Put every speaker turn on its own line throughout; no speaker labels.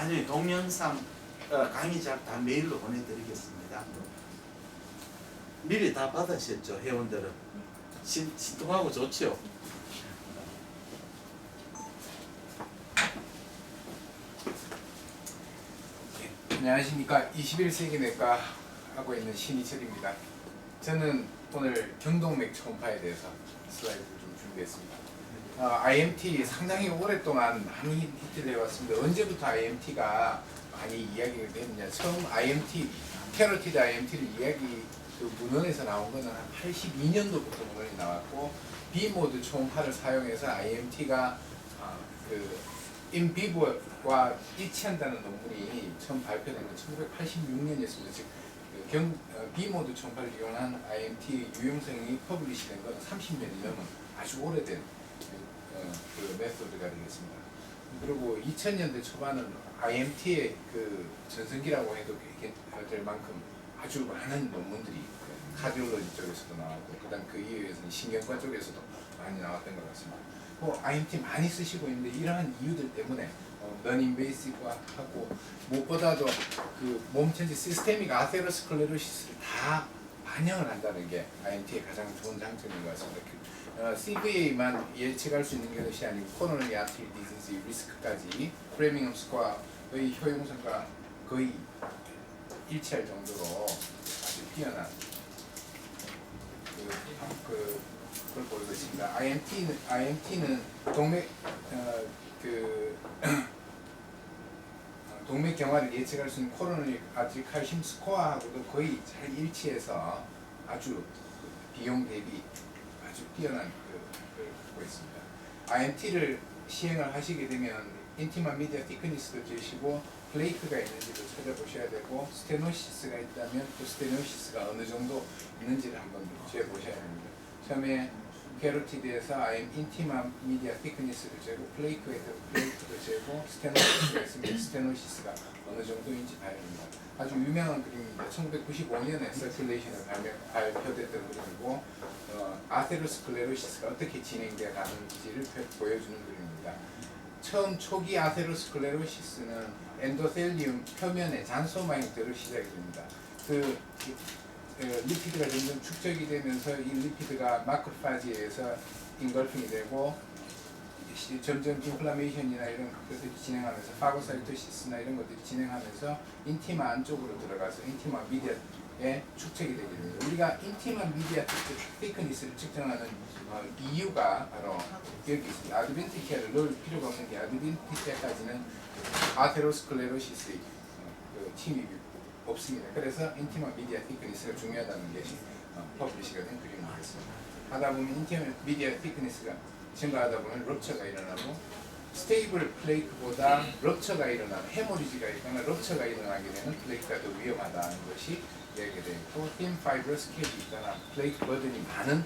나중에 동영상 강의작 다 메일로 보내드리겠습니다. 미리 다 받으셨죠? 회원들은 신통하고 좋죠?
안녕하십니까. 21세기 내과 하고 있는 신희철입니다. 저는 오늘 경동맥 초음파에 대해서 슬라이드를 좀 준비했습니다. IMT 상당히 오랫동안 많이 히트를 해왔습니다. 언제부터 IMT가 많이 이야기가 됐느냐. 처음 IMT, 캐로티드 IMT를 그 문헌에서 나온 거는 한 82년도부터 문헌이 나왔고, B모드 초음파를 사용해서 IMT가 그 인비보와 일치한다는 논문이 처음 발표된 건 1986년이었습니다. 즉 B모드 초음파를 이용한 IMT 유용성이 퍼블리시된 건 30년이 넘은 아주 오래된 그 메소드가 되겠습니다. 그리고 2000년대 초반은 IMT의 그 전성기라고 해도 될 만큼 아주 많은 논문들이 카디올로지 쪽에서도 나왔고, 그다음 그 이후에서는 신경과 쪽에서도 많이 나왔던 것 같습니다. IMT 많이 쓰시고 있는데, 이러한 이유들 때문에 non-invasive하고 무엇보다도 그 몸 전체 시스테믹 아테로스클레로시스를 다 반영을 한다는 게 IMT의 가장 좋은 장점인 것 같습니다. CVA만 예측할 수 있는 것이 아니고 코로너리 아트리 디지즈 리스크까지 프레밍엄 스코어의 효용성과 거의 일치할 정도로 아주 뛰어난 그걸 보이고 있습니다. IMT는 동맥 경화를 예측할 수 있는 코로너리 아트리 칼슘 스코어하고도 거의 잘 일치해서 아주 비용 대비 아주 뛰어난 걸 갖고 있습니다. IMT를 시행을 하시게 되면 인티마 미디어 티크니스도 재시고 플레이크가 있는지도 찾아보셔야 되고, 스테노시스가 있다면 그 스테노시스가 어느 정도 있는지를 한번 재보셔야 합니다. 처음에 캐로티드에서 인티마 미디어 티크니스를 재고, 플레이크도 재고, 스테노시스가 있으면 스테노시스가 어느 정도인지 봐야 합니다. 아주 유명한 그림입니다. 1995년에 서큘레이션에 발표됐던 그림이고, 아테로스클레로시스가 어떻게 진행되어 가는지를 보여주는 그림입니다. 처음 초기 아테로스클레로시스는 엔도텔리움 표면의 잔소마형대로 시작이 됩니다. 리피드가 점점 축적이 되면서 이 리피드가 마크로파지에서 인걸핑이 되고, 점점 인플라메이션이나 이런 것들이 진행하면서 파고사이토시스나 이런 것들이 진행하면서 인티마 안쪽으로 들어가서 인티마 미디어에 축적이 되게 됩니다. 우리가 인티마 미디어 티크니스를 측정하는 이유가 바로 여기 있습니다. 아드벤티티아를 넣을 필요가 없는 게, 아드벤티티아까지는 아테로스클레로시스의 침입이 없습니다. 그래서 인티마 미디어 티크니스가 중요하다는 것이 퍼블리시가 된 그림이 되겠습니다. 하다 보면 인티마 미디어 티크니스가 증가하다 보면 럽처가 일어나고, 스테이블 플레이크보다 럽처가 일어나는, 해모리지가 있거나 럽처가 일어나게 되는 플레이크가 더 위험하다는 것이 이야기가 되어 있고, 틴 파이브러스 캡이 있거나 플레이크 버든이 많은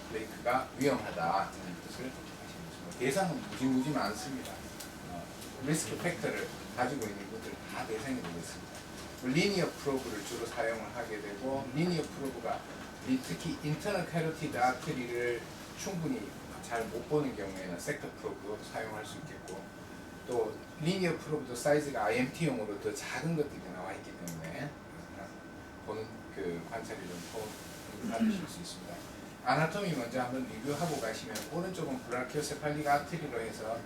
플레이크가 위험하다는 것을 아시면 대상은 무지 많습니다. 리스크 팩터를 가지고 있는 것들 다 대상이 되겠습니다. 리니어 프로브를 주로 사용을 하게 되고, 리니어 프로브가 특히 인터널 캐로티드 아트리를 충분히 잘 못 보는 경우에는 섹터 프로브도 사용할 수 있겠고, 또 리니어 프로브도 사이즈가 IMT용으로 더 작은 것들이 나와 있기 때문에 보는 그 관찰이 좀 받으실 수 있습니다. 아나토미 먼저 한번 리뷰하고 가시면, 오른쪽은 브라키오세팔릭 아트리로 해서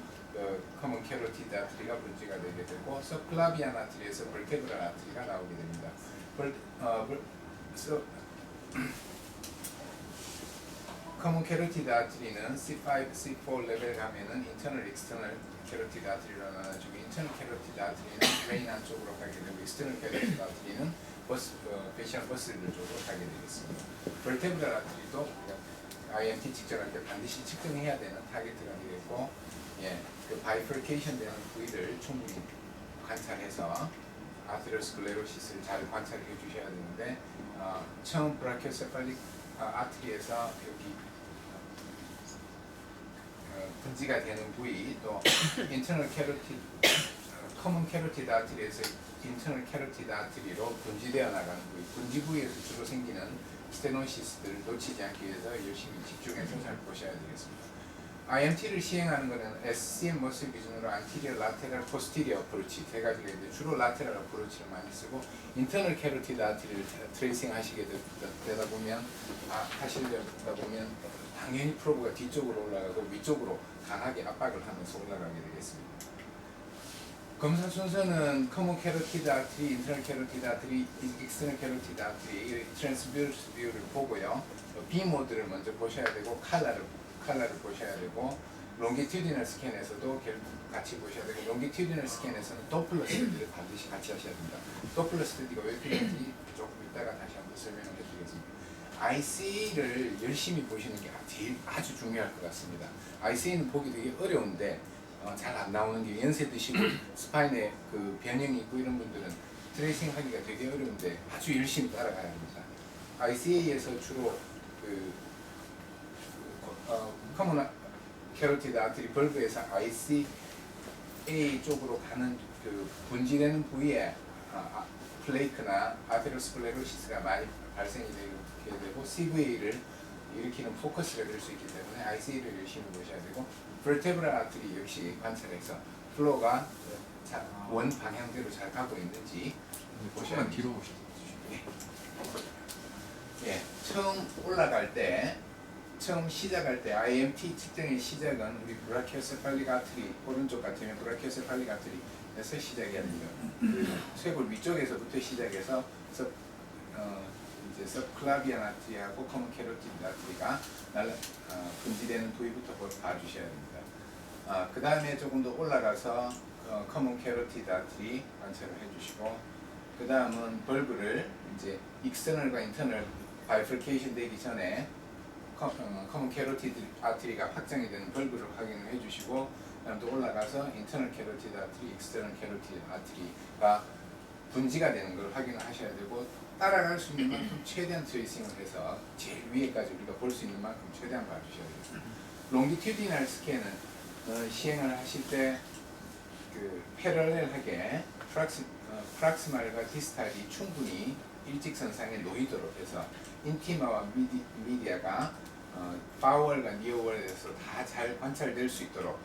커먼 캐로티드 아트리가 분지가 되게 되고, 서클라비안 아트리에서 벌테브랄 아트리가 나오게 됩니다. 커먼 캐로티드 아트리는 C5, C4 레벨 가면은 인터널, 익스터널 캐로티드 아트리로 나눠지고, 인터널 캐로티드 아트리는 브레인 안쪽으로 가게 되고, 익스터널 캐로티드 아트리는 페시얼 머슬 쪽으로 가게 되겠습니다. 벌테브랄 아트리도 IMT 측정할 때 반드시 측정해야 되는 타겟트가 되겠고, 그 바이퍼케이션 되는 부위를 충분히 관찰해서 아테로스클레로시스를 잘 관찰해 주셔야 되는데, 처음 브라키오세팔릭 아트리에서 여기 분지가 되는 부위, 또 인터널 캐로티드, 커먼 캐로티드 아트리에서 인터널 캐로티드 아트리로 분지되어 나가는 부위, 분지 부위에서 주로 생기는 스테노시스들을 놓치지 않기 위해서 열심히 집중해서 잘 보셔야 되겠습니다. IMT를 시행하는 것은 SCM 머슬 기준으로 anterior, lateral, posterior 어프로치 세 가지가 있는데 주로 lateral 어프로치를 많이 쓰고 internal carotid artery를 트레이싱 하시게 되다 보면 하시려다 보면 당연히 프로브가 뒤쪽으로 올라가고 위쪽으로 강하게 압박을 하면서 올라가게 되겠습니다. 검사 순서는 common carotid artery, internal carotid artery, external carotid artery, transverse view를 보고요. B 모드를 먼저 보셔야 되고 칼라를 보셔야 되고 longitudinal 스캔에서도 같이 보셔야 되고 longitudinal 스캔에서는 도플러 스터디를 반드시 같이 하셔야 됩니다. 도플러 스터디가 왜 필요한지 조금 이따가 다시 한번 설명을 해드리겠습니다. IC를 열심히 보시는 게 제일 아주 중요할 것 같습니다. IC는 보기 되게 어려운데 잘 안 나오는 게 연세 드시고 스파인에 그 변형이 있고 이런 분들은 트레이싱 하기가 되게 어려운데 아주 열심히 따라가야 합니다. ICA에서 주로 커먼 캐로티드 아트리 벌브에서 ICA 쪽으로 가는 그 분지되는 부위에 플레이크나 아테로스클레로시스가 많이 발생이 되게 되고 CVA를 일으키는 포커스가 될 수 있기 때문에 ICA를 열심히 보셔야 되고 vertebral artery 역시 관찰해서 플로가 원 방향대로 잘 가고 있는지 보셔야
조금만 뒤로 오시죠.
예, 처음 시작할 때 IMT 측정의 시작은 우리 브라키오세팔릭 아트리 오른쪽 같으면 브라키오세팔릭 아트리에서 시작해야 됩니다. 쇄골 위쪽에서부터 시작해서 이제 서클라비안 아트리하고 커먼 캐로티드 아트리가 분지되는 부위부터 봐주셔야 됩니다. 그 다음에 조금 더 올라가서 커먼 캐로티드 아트리 관찰을 해주시고 그 다음은 벌브를 이제 익스터널과 인터널 바이플케이션 되기 전에 커먼 캐로티드 아트리가 확장이 되는 벌브를 확인을 해주시고 그다음 또 올라가서 인터널 캐로티드 아트리, 익스터널 캐로티드 아트리가 분지가 되는 걸 확인을 하셔야 되고 따라갈 수 있는 만큼 최대한 트레이싱을 해서 제일 위에까지 우리가 볼 수 있는 만큼 최대한 봐주셔야 되겠습니다. 롱디튜디널 스캔은 시행을 하실 때 그 패러렐하게 프락시말과 디스탈이 충분히 일직선상에 놓이도록 해서 인티마와 미디아가 파월과 니어월에서 다 잘 관찰될 수 있도록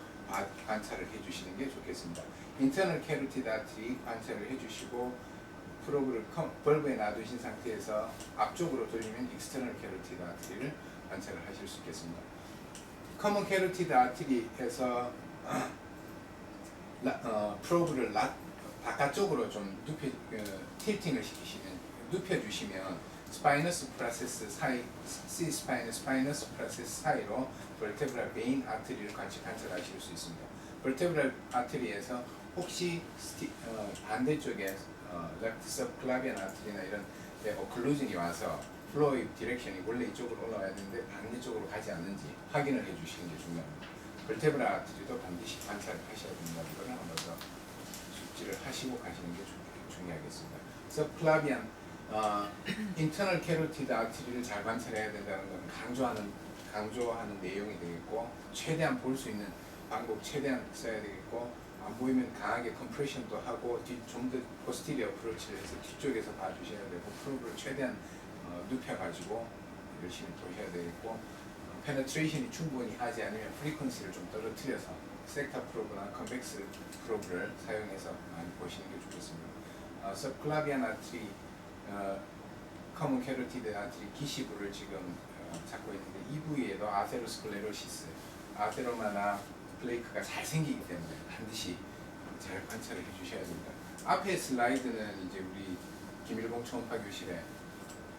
관찰을 해주시는 게 좋겠습니다. 인터널 캐로티드 아트리 관찰을 해주시고 프로브를 벌브에 놔두신 상태에서 앞쪽으로 돌리면 익스터널 캐로티드 아트리를 관찰을 하실 수 있겠습니다. 커먼 캐로티드 아트리에서 프로브를 바깥쪽으로 좀 틸팅을 시키시면 눕혀주시면 스파이너스 프로세스 사이, C 스파이너스 프로세스 사이로 vertebral vein 아트리를 같이 관찰하실 수 있습니다. vertebral 아트리에서 혹시 반대쪽에 left subclavian 아트리나 이런 오클루전이 와서 플로의 디렉션이 원래 이쪽으로 올라와야 되는데 반대쪽으로 가지 않는지 확인을 해주시는 게 중요합니다. vertebral 아트리도 반드시 관찰을 하셔야 된다는 것을 한 번 더 숙지를 하시고 가시는 게 중요하겠습니다. subclavian 인터널 캐로티드 아트리를 잘 관찰해야 된다는 것은 강조하는 내용이 되겠고 최대한 볼 수 있는 방법 최대한 써야 되겠고 안 보이면 강하게 컴프레션도 하고 좀 더 포스티리어 어프로치를 해서 뒤쪽에서 봐주셔야 되고 프로브를 최대한 눕혀가지고 열심히 보셔야 되겠고 페네트레이션이 충분히 하지 않으면 프리퀀시를 좀 떨어뜨려서 섹터 프로브나 컨벡스 프로브를 사용해서 많이 보시는 게 좋겠습니다. 서클라비안 아트리 커먼 캐로티드 아트리 기시부를 지금 잡고 있는데 이 부위에도 아테로스클레로시스, 아테로마나 플레이크가 잘 생기기 때문에 반드시 잘 관찰을 해주셔야 됩니다. 앞에 슬라이드는 이제 우리 김일봉 초음파 교실에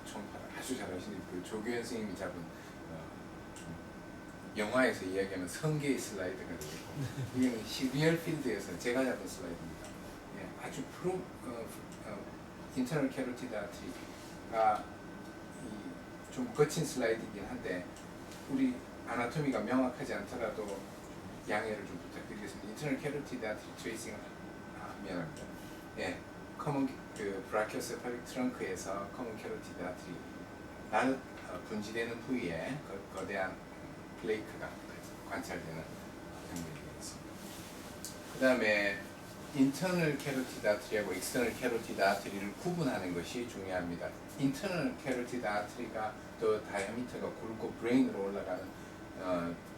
초음파를 아주 잘하시는 그 조규현 선생님이 잡은 영화에서 이야기하는 성계의 슬라이드가 되겠고 이거는 리얼 필드에서 제가 잡은 슬라이드입니다. 예, 아주 인터널 캐로티드 아트리가 좀 거친 슬라이드이긴 한데 우리 아나토미가 명확하지 않더라도 양해를 좀 부탁드리겠습니다. 인터널 캐로티드 아트리 트레이싱을 미안합니다. 예, 커먼 브라키오세팔릭 트렁크에서 커먼 캐로티드 아트리 분지되는 부위에 거대한 플레이크가 관찰되는 장면이 되겠습니다. 그 다음에 인터널 캐로티드 아트리하고 익스터널 캐로티드 아트리를 구분하는 것이 중요합니다. 인터널 캐로티드 아트리가 더 다이아미터가 굵고 브레인으로 올라가는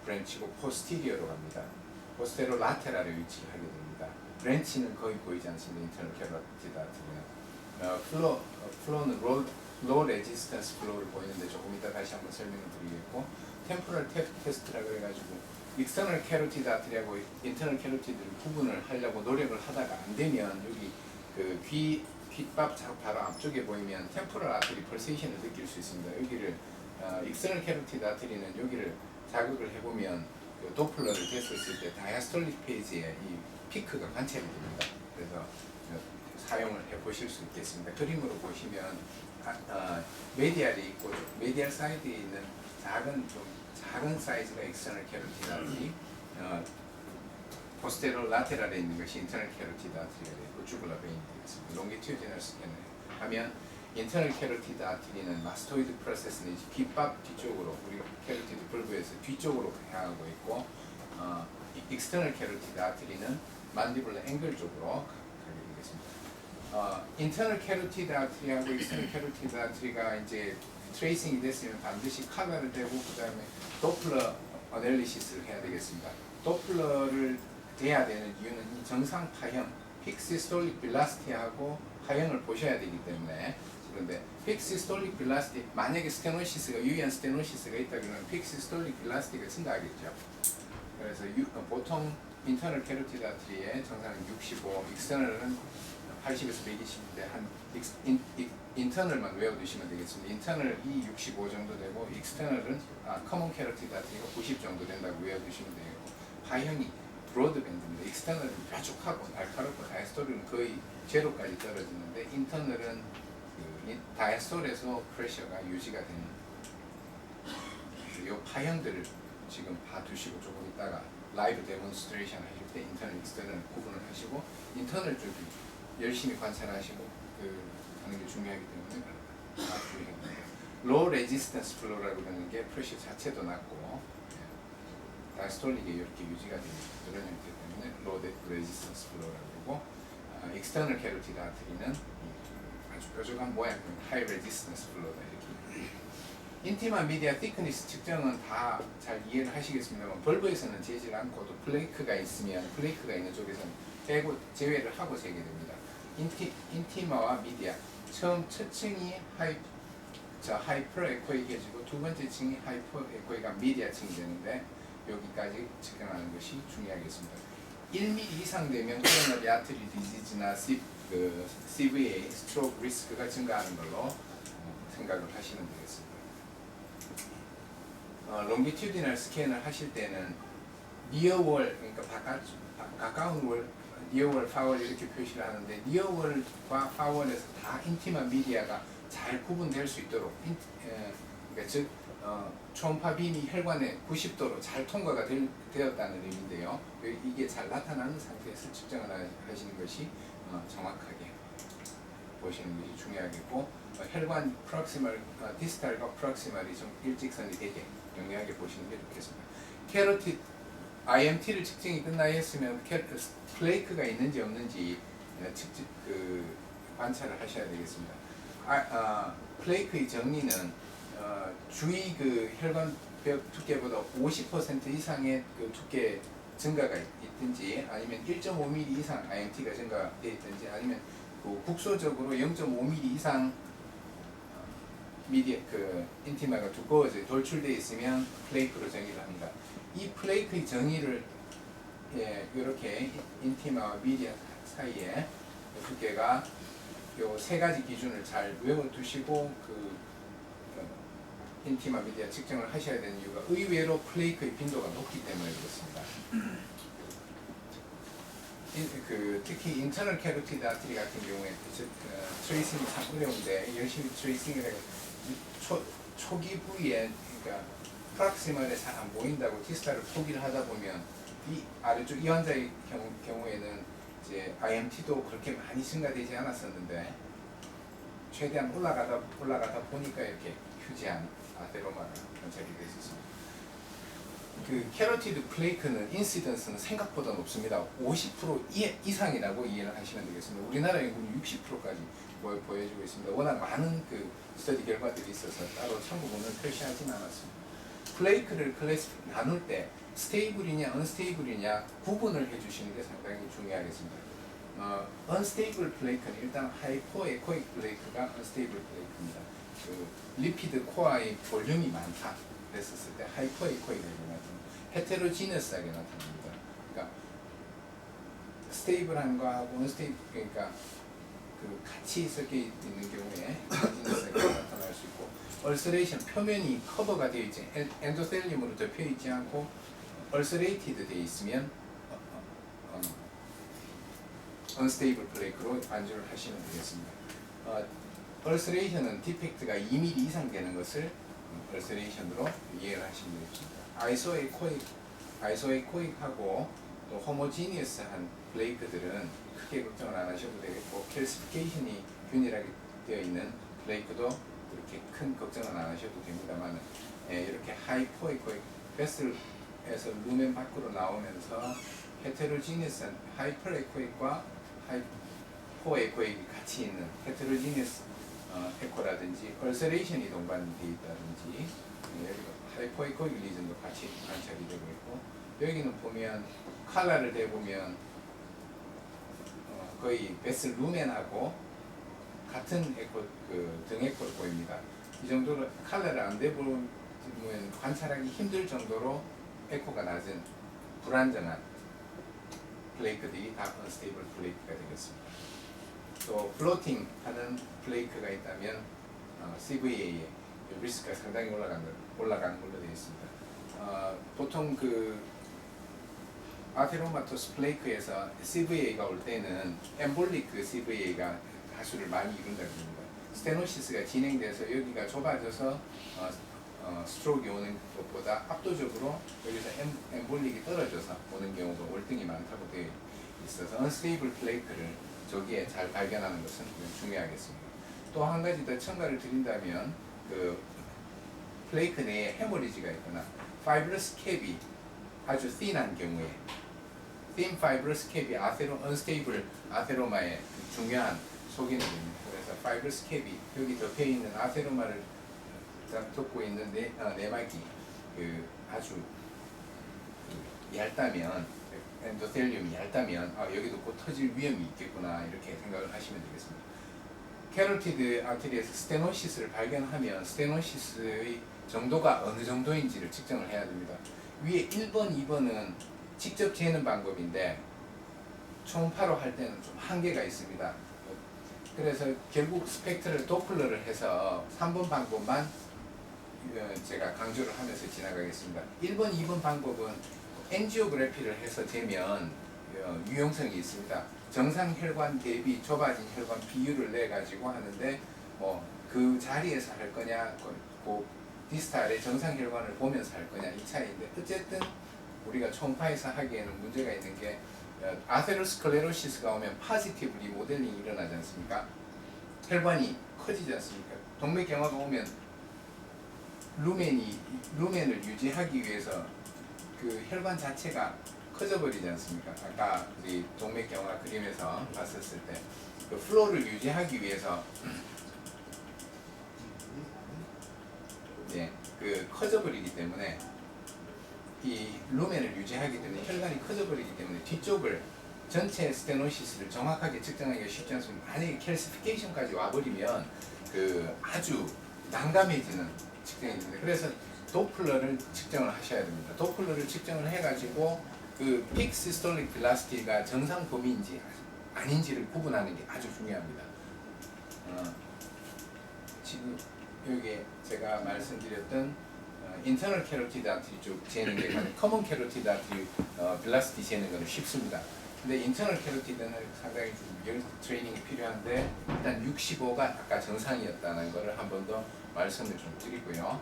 브랜치고 포스티리어로 갑니다. 포스테로 라테랄에 위치를 하게 됩니다. 브랜치는 거의 보이지 않습니다. 인터널 캐로티드 아트리는 플로는 로 레지스턴스 플로우를 보이는데 조금 이따 다시 한번 설명을 드리겠고, 템포럴 테스트라고 해가지고 익스터널 캐로티드 아트리하고 인터널 캐로티드를 구분을 하려고 노력을 하다가 안 되면 여기 그 귓밥 바로 앞쪽에 보이면 템포럴 아트리 펄세이션을 느낄 수 있습니다. 여기를 익스터널 캐로티드 아트리는 여기를 자극을 해보면 그 도플러를 됐었을 때 다이아스톨릭 페이지에 이 피크가 관찰이 됩니다. 그래서 사용을 해보실 수 있겠습니다. 그림으로 보시면 메디알이 있고 메디알 사이드에 있는 작은 사이즈가 익스터널 캐로티드 아트리, 포스테로 라테랄에 있는 것이 인터널 캐로티드 아트리가 되고 주글라 베인이 되겠습니다. 롱기튜디널 스캔을 하면 인터널 캐로티드 아트리는 마스토이드 프로세스 내지 귓밥 뒤쪽으로, 우리 캐로티드 벌브에서 뒤쪽으로 향하고 있고, 익스터널 캐로티드 아트리는 만디블러 앵글 쪽으로 가게 되겠습니다. 인터널 캐로티드 아트리하고 익스터널 캐로티드 아트리가 이제 트레이싱이 됐으면 반드시 카메라를 대고 그 다음에 도플러 어널리시스를 해야 되겠습니다. 도플러를 돼야 되는 이유는 이 정상 파형, 픽시스톨릭 빌라스티하고 파형을 보셔야 되기 때문에. 그런데 픽시스톨릭 빌라스티, 만약에 스테노시스가 유의한 스테노시스가 있다 그러면 픽시스톨릭 빌라스티가 증가하겠죠. 그래서 보통 인터널 캐로티드 아트리의 정상은 65, 익스터널은 80에서 120인데 한 인터널만 외워두시면 되겠습니다. 인터널이 65 정도 되고 익스터널은 커먼 캐로티드 아트리가 90 정도 된다고 외워두시면 되겠고, 파형이 브로드밴드입니다. 익스터널은 뾰족하고 날카롭고 다이아스톨은 거의 제로까지 떨어지는데 인터널은 다이아스톨에서 프레셔가 유지가 되는, 이 파형들을 지금 봐두시고 조금 있다가 라이브 데몬스트레이션 하실 때 인터널, 익스터널 구분을 하시고 인터널 쪽이 열심히 관찰하시고 하는 게 중요하기 때문에 로 레지스턴스 플로우라고 하는 게 프레셔 자체도 낮고 다이아스톨릭이 이렇게 유지가 되는 그런 형태 때문에 로 레지스턴스 플로우라고 그러고, 익스터널 캐로티드 아트리는 아주 뾰족한 모양, 하이 레지스턴스 플로우다 이렇게. 인티마 미디어 티크니스 측정은 다 잘 이해를 하시겠습니다만, 벌브에서는 재질 않고도 플레이크가 있으면 플레이크가 있는 쪽에서는 빼고 제외를 하고 재게 됩니다. 인티마와 미디어 첫 층이 하이퍼 에코이해지고 두 번째 층이 하이퍼 에코이가 미디어 층이 되는데 여기까지 측정하는 것이 중요하겠습니다. 1mm 이상 되면 코로너리 아트리 디지즈나 CVA 스트로크 리스크가 증가하는 걸로 생각을 하시면 되겠습니다. 롱기튜디널 스캔을 하실 때는 니어월, 그러니까 가까운 월, 니어월, 파월 이렇게 표시를 하는데, 니어월과 파월에서 다 인티마 미디어가 잘 구분될 수 있도록 그러니까 즉 초음파 빔이 혈관에 90도로 잘 통과가 되었다는 의미인데요. 이게 잘 나타나는 상태에서 측정을 하시는 것이 정확하게 보시는 것이 중요하겠고, 혈관 프록시멀, 디스탈과 프록시멀이 좀 일직선이 되게 영리하게 보시는 게 좋겠습니다. 캐로티드 IMT를 측정이 끝나였으면 플레이크가 있는지 없는지 관찰을 하셔야 되겠습니다. 플레이크의 정리는 주위 혈관 벽 두께보다 50% 이상의 두께 증가가 있든지, 아니면 1.5mm 이상 IMT가 증가되어 있든지, 아니면 국소적으로 0.5mm 이상 인티마가 두꺼워져 돌출되어 있으면 플레이크로 정의를 합니다. 이 플레이크의 정의를 이렇게 인티마와 미디어 사이에 두께가 요 세 가지 기준을 잘 외워두시고 인티마 미디어 측정을 하셔야 되는 이유가 의외로 플레이크의 빈도가 높기 때문에 그렇습니다. 특히 인터널 캐로티드 아트리 같은 경우에 트레이싱이 참 어려운데 열심히 트레이싱을 해서 초기 부위에, 그러니까 프락시멀에 잘 안 보인다고 디스탈을 포기를 하다 보면 이 아래쪽 이 환자의 경우에는 이제 IMT도 그렇게 많이 증가되지 않았었는데 최대한 올라가다 보니까 이렇게 휴지한 아테로마가 관찰이 됐었습니다. 캐로티드 플레이크는 인시던스는 생각보다 높습니다. 50% 이상이라고 이해를 하시면 되겠습니다. 우리나라 연구는 60%까지 보여주고 있습니다. 워낙 많은 스터디 결과들이 있어서 따로 참고문을 표시하지는 않았습니다. 플레이크를 나눌 때 스테이블이냐 언스테이블이냐 구분을 해주시는 게 상당히 중요하겠습니다. 언스테이블 플레이크는 일단 하이포 에코익 플레이크가 언스테이블 플레이크입니다. 그 리피드 코어의 볼륨이 많다 그랬었을 때 하이포 에코익이 나타납니다. 헤테로지너스하게 나타납니다. 그러니까 스테이블한 거하고 언스테이블 그러니까 그 같이 섞여 있는 경우에 헤테로지너스하게 나타날 수 있고 얼서레이션 표면이 커버가 되어 있지 엔도텔륨으로 덮여 있지 않고 얼서레이티드 되어 있으면 언스테이블 플레이크로 안주를 하시면 되겠습니다. 얼서레이션은 디펙트가 2mm 이상 되는 것을 얼서레이션으로 이해를 하시면 되겠습니다. 아이소에코익하고 또 호모지니어스한 플레이크들은 크게 걱정을 안 하셔도 되겠고 캘시피케이션이 균일하게 되어 있는 플레이크도 그렇게 큰 걱정은 안 하셔도 됩니다만 이렇게 하이포에코익 베슬에서 루멘 밖으로 나오면서 헤테로지니어스한 하이퍼에코익과 하이포에코익이 같이 있는 헤테로지니어스 에코라든지 얼서레이션이 동반되어 있다든지 여기도 하이포에코익 리전도 같이 관찰이 되고 있고 여기는 보면 칼라를 대보면 거의 베슬 루멘하고 같은 에코 등 에코를 보입니다. 이 정도로 칼라를 안 대보면 관찰하기 힘들 정도로 에코가 낮은 불안정한 플레이크들이 다 언스테이블 플레이크가 되겠습니다. 또 플로팅 하는 플레이크가 있다면 CVA의 리스크가 상당히 올라간 걸로 되어 있습니다. 보통 그 아테로마토스 플레이크에서 CVA가 올 때는 엠볼릭 CVA가 다수를 많이 이룬다고 합니다. 스테노시스가 진행돼서 여기가 좁아져서 스트로크가 오는 것보다 압도적으로 여기서 엠볼릭이 떨어져서 오는 경우가 월등히 많다고 되어 있어서 언스테이블 플레이크를 저기에 잘 발견하는 것은 중요하겠습니다. 또 한 가지 더 첨가를 드린다면 그 플레이크 내에 헤모리지가 있거나 파이브러스 캡이 아주 틴한 경우에 thin fibrous cap이 unstable 아테로마의 중요한 소견이 됩니다. 그래서 fibrous cap이 여기 덮여 있는 아테로마를 덮고 있는 내막이 아주 얇다면 엔도텔륨이 얇다면 여기도 곧 터질 위험이 있겠구나 이렇게 생각을 하시면 되겠습니다. 캐로티드 아테리에서 스테노시스를 발견하면 스테노시스의 정도가 어느 정도인지를 측정을 해야 됩니다. 위에 1번, 2번은 직접 재는 방법인데 초음파로 할 때는 좀 한계가 있습니다. 그래서 결국 스펙트를 도플러를 해서 3번 방법만 제가 강조를 하면서 지나가겠습니다. 1번, 2번 방법은 엔지오그래피를 해서 재면 유용성이 있습니다. 정상 혈관 대비 좁아진 혈관 비율을 내 가지고 하는데 그 자리에서 할 거냐, 그 디스탈의 정상 혈관을 보면서 할 거냐 이 차이인데 어쨌든 우리가 초음파에서 하기에는 문제가 있는 게 아테로스클레로시스가 오면 파지티브리 모델링이 일어나지 않습니까? 혈관이 커지지 않습니까? 동맥경화가 오면 루멘을 유지하기 위해서 그 혈관 자체가 커져버리지 않습니까? 아까 우리 동맥경화 그림에서 봤었을 때 그 플로우를 유지하기 위해서 그 커져버리기 때문에 이 루멘을 유지하기 때문에 혈관이 커져버리기 때문에 뒤쪽을 전체 스테노시스를 정확하게 측정하기가 쉽지 않습니다. 만약에 캘시피케이션까지 와버리면 그 아주 난감해지는 측정이 됩니다. 그래서 도플러를 측정을 하셔야 됩니다. 도플러를 측정을 해가지고 그 픽 시스톨릭 빌라시티가 정상 범위인지 아닌지를 구분하는 게 아주 중요합니다. 지금 여기 제가 말씀드렸던 인터널 캐로티드 아트리 쪽 재는 게 커먼 캐로티드 아트리 빌라시티 재는 거는 쉽습니다. 근데 인터널 캐로티드는 상당히 좀 트레이닝이 필요한데 일단 65가 아까 정상이었다는 거를 한 번 더 말씀을 좀 드리고요.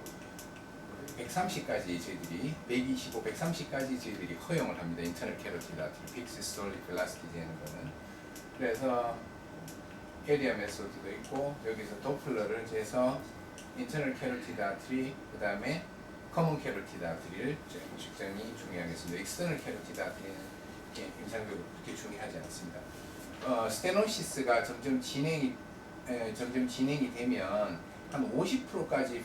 130까지 저희들이 125, 130까지 저희들이 허용을 합니다. 인터널 캐로티드 아트리 픽시스톨릭 빌라시티 재는 거는. 그래서 에리아 메소드도 있고 여기서 도플러를 재서 인터널 캐로티드 아트리 그 다음에 커먼 캐로티드 아트리를 측정이 중요하겠습니다. 익스터널 캐로티드 아트리는 임상적으로 그렇게 중요하지 않습니다. 스테노시스가 점점 진행이 되면 한 50%까지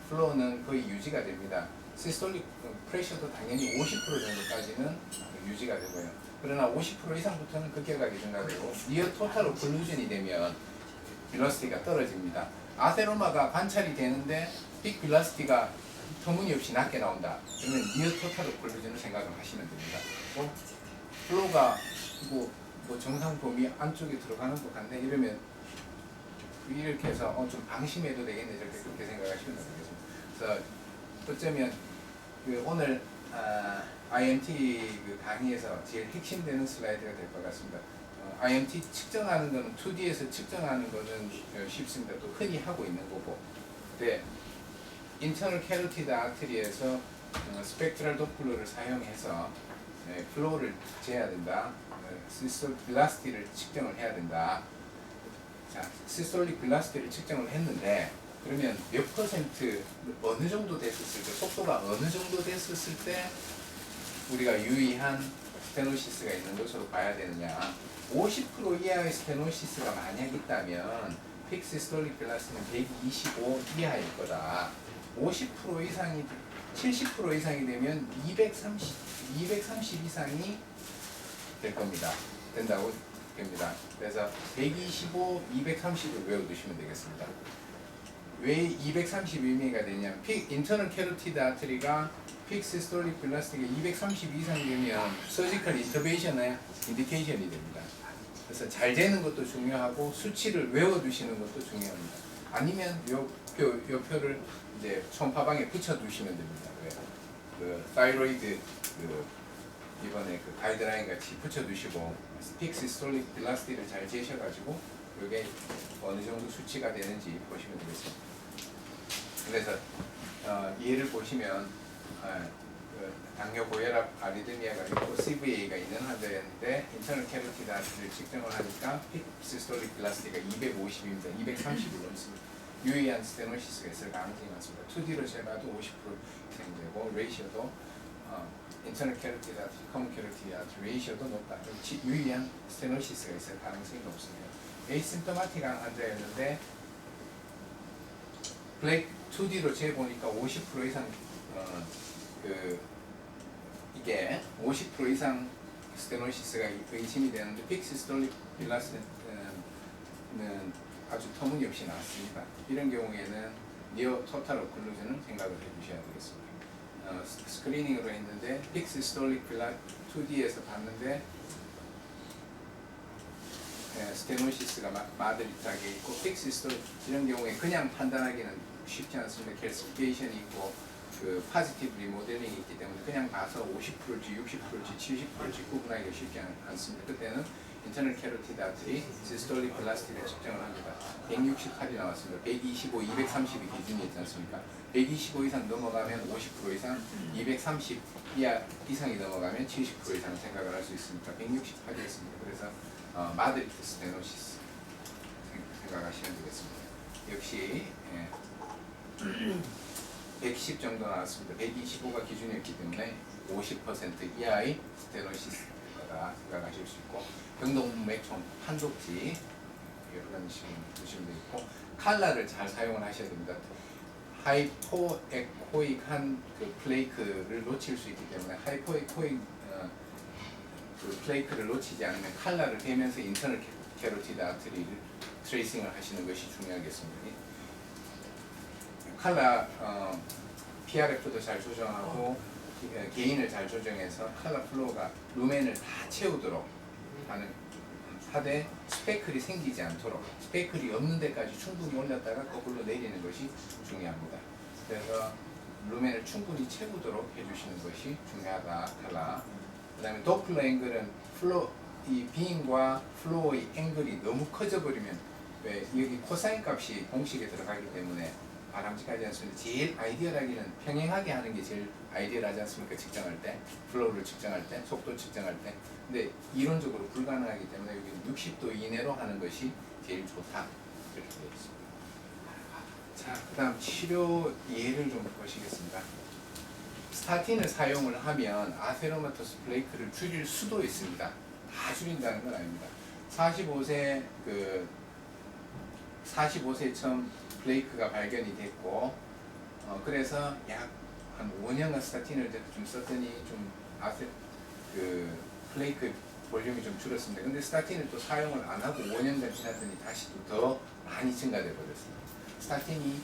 플로우는 거의 유지가 됩니다. 시스톨릭 프레셔도 당연히 50% 정도까지는 유지가 되고요. 그러나 50% 이상부터는 급격하게 증가되고 니어 토탈 오클루전이 되면 빌러시티가 떨어집니다. 아테로마가 관찰이 되는데 빅 빌러시티가 터무니없이 낮게 나온다. 그러면 니어 토탈 오클루전을 생각을 하시면 됩니다. 플로우가 뭐 정상 범위 안쪽에 들어가는 것 같네 이러면 이렇게 해서 좀 방심해도 되겠네 저렇게 그렇게 생각하시면 되겠습니다. 그래서 어쩌면 그 오늘 IMT 그 강의에서 제일 핵심되는 슬라이드가 될 것 같습니다. IMT 측정하는 거는 2D에서 측정하는 거는 쉽습니다. 또 흔히 하고 있는 거고. 근데 인터널 캐로티드 아트리에서 스펙트럴 도플러를 사용해서 플로우를 재야 된다. 시스톨릭 빌라시티를 측정을 해야 된다. 자, 시스톨릭 빌라시티를 측정을 했는데 그러면 몇 퍼센트 어느 정도 됐었을 때 속도가 어느 정도 됐었을 때 우리가 유의한 스테노시스가 있는 것으로 봐야 되느냐. 50% 이하의 스테노시스가 만약 있다면 픽 시스톨릭 빌라시티는 125 이하일 거다. 50% 이상이 70% 이상이 되면 230 이상이 될 겁니다. 된다고 됩니다. 그래서 125, 230을 외워두시면 되겠습니다. 왜 230의미가 되냐면 인터널 캐로티드 아트리가 픽 시스톨릭 빌라시티가 230 이상이 되면 서지컬 인터벤션의 인디케이션이 됩니다. 그래서 잘 재는 것도 중요하고 수치를 외워두시는 것도 중요합니다. 아니면 요 표를 이제 손파방에 붙여두시면 됩니다. 그 타이로이드 이번에 그 가이드라인 같이 붙여두시고 픽 시스톨릭 빌라시티를 잘 재셔가지고 이게 어느 정도 수치가 되는지 보시면 되겠습니다. 그래서 예를 보시면 그 당뇨 고혈압 아리드미아가 있고 CVA가 있는 환자였는데 인터널 캐로티드 아트를 측정을 하니까 픽 시스톨릭 빌라시티가 250입니다. 230을 넘습니다. 유의한 스테노시스가 있을 가능성이 많습니다. 2D로 재봐도 50% 이상 되고 레이셔도 인터널 캐로티드 아트, 커먼 캐로티드 아트 레이셔도 높다. 유의한 스테노시스가 있을 가능성이 높습니다. 에이심토마틱한 환자였는데 블랙 2D로 재보니까 50% 이상 이게 50% 이상 스테노시스가 의심이 되는데 픽 시스톨릭 빌라시티는 아주 터무니없이 나왔습니다. 이런 경우에는 니어 토탈 오클루전을 생각을 해주셔야 되겠습니다. 스크리닝으로 했는데 픽 시스톨릭 빌라 2D에서 봤는데 스테노시스가 마드리트하게 있고 픽 시스톨릭 이런 경우에 그냥 판단하기는 쉽지 않습니다. 캘시피케이션이 있고 그 파지티브 리모델링이 있기 때문에 그냥 봐서 50%일지 60%일지 70%일지 구분하기가 쉽지 않습니다. 그때는 인터널 캐로티드 아트리 시스톨릭 빌라시티를 측정을 합니다. 168이 나왔습니다. 125, 230이 기준이 있지 않습니까? 125 이상 넘어가면 50% 이상, 230 이상이 넘어가면 70% 이상 생각을 할 수 있으니까 168이었습니다. 그래서 마드리트 스테노시스 생각하시면 되겠습니다. 역시 110 정도 나왔습니다. 125가 기준이었기 때문에 50% 이하의 스테노시스가 생각하실 수 있고 병동맥총 판독지 여러 가지 보시면 되겠고 칼라를 잘 사용을 하셔야 됩니다. 하이포에코익한 그 플레이크를 놓칠 수 있기 때문에 하이포에코익 그 플레이크를 놓치지 않으면 칼라를 대면서 인터널 캐로티드 아트리를 트레이싱을 하시는 것이 중요하겠습니다. 칼라 PRF도 잘 조정하고 게인을 잘 조정해서 칼라 플로우가 루멘을 다 채우도록 하되 스페클이 생기지 않도록 스페클이 없는 데까지 충분히 올렸다가 거꾸로 내리는 것이 중요합니다. 그래서 루멘을 충분히 채우도록 해주시는 것이 중요하다. 칼라. 그 다음에 도플러 앵글은 이 빔과 플로우의 앵글이 너무 커져버리면 왜 여기 코사인 값이 공식에 들어가기 때문에 바람직하지 않습니다. 제일 아이디얼하기는 평행하게 하는 게 제일 아이디얼하지 않습니까? 측정할 때, 플로우를 측정할 때, 속도 측정할 때. 근데 이론적으로 불가능하기 때문에 여기 60도 이내로 하는 것이 제일 좋다. 이렇게 되어 있습니다. 자, 그 다음 치료 예를 좀 보시겠습니다. 스타틴을 사용을 하면 아테로마토스 플레이크를 줄일 수도 있습니다. 다 줄인다는 건 아닙니다. 45세 처음 플레이크가 발견이 됐고 그래서 약 한 5년간 스타틴을 좀 썼더니 좀 그 플레이크 볼륨이 좀 줄었습니다. 근데 스타틴을 또 사용을 안 하고 5년간 지났더니 다시 또 더 많이 증가돼 버렸습니다. 스타틴이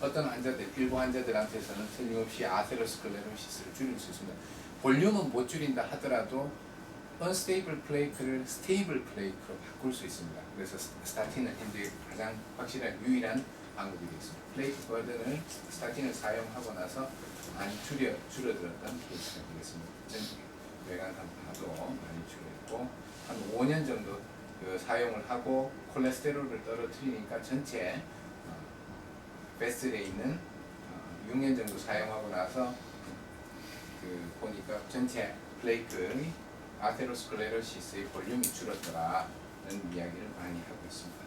어떤 환자들, 일부 환자들한테서는 틀림없이 아테로스클레로시스를 줄일 수 있습니다. 볼륨은 못 줄인다 하더라도 unstable 플레이크를 stable 플레이크로 바꿀 수 있습니다. 그래서 스타틴은 현재 가장 확실한 유일한 방법이 되겠습니다. 플레이크 버든을 스타틴을 사용하고 나서 많이 줄어들었던 케이스가 되겠습니다. 전체 외관 한번 봐도 많이 줄었고 한 5년 정도 그 사용을 하고 콜레스테롤을 떨어뜨리니까 전체 베스트에 있는 6년 정도 사용하고 나서 그 보니까 전체 플레이크의 아테로스클레로시스의 볼륨이 줄었더라는 이야기를 많이 하고 있습니다.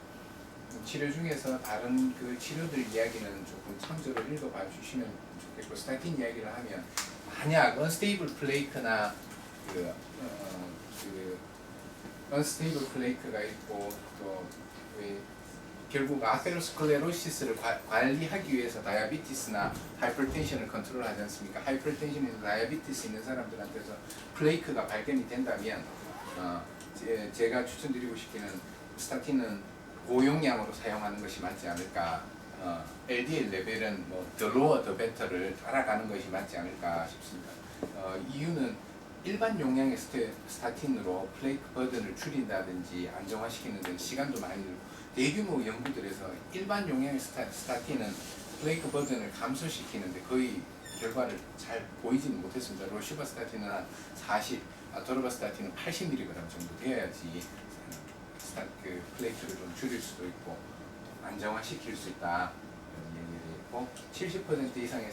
치료 중에서 다른 그 치료들 이야기는 조금 참조를 읽어봐 주시면 좋겠고 스타틴 이야기를 하면 만약 unstable 플레이크나 그 unstable 플레이크가 있고 또 결국 아테로스클레로시스를 관리하기 위해서 다이아비티스나 하이퍼텐션을 컨트롤하지 않습니까? 하이퍼텐션이나 다이아비티스 있는 사람들한테서 플레이크가 발견이 된다면 제가 추천드리고 싶기는 스타틴은 고용량으로 사용하는 것이 맞지 않을까. LDL 레벨은 뭐 the lower the better를 따라가는 것이 맞지 않을까 싶습니다. 이유는 일반 용량의 스타틴으로 플레이크 버든을 줄인다든지 안정화시키는 데는 시간도 많이 들고 대규모 연구들에서 일반 용량의 스타틴은 플레이크 버든을 감소시키는데 거의 결과를 잘 보이지는 못했습니다. 로시바스타틴은 한 40, 아토르바스타틴은 80mg 정도 되어야지 그 플레이크를 좀 줄일 수도 있고 안정화시킬 수 있다 이런 얘기를 했고 70% 이상의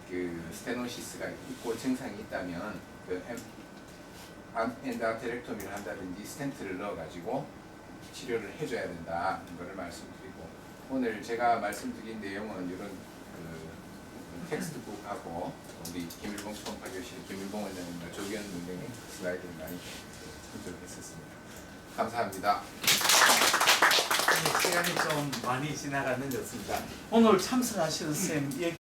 그 스테노시스가 있고 증상이 있다면 그 엔도아테렉토미를 한다든지 스텐트를 넣어가지고 치료를 해줘야 된다는 것을 말씀드리고 오늘 제가 말씀드린 내용은 이런 그 텍스트북하고 우리 김일봉 수원파 교실 김일봉 원장님과 조기현 원장님 슬라이드를 많이 참조했었습니다. 감사합니다.
시간이 좀 많이 지나가는 것 같습니다. 오늘 참석하신 선생님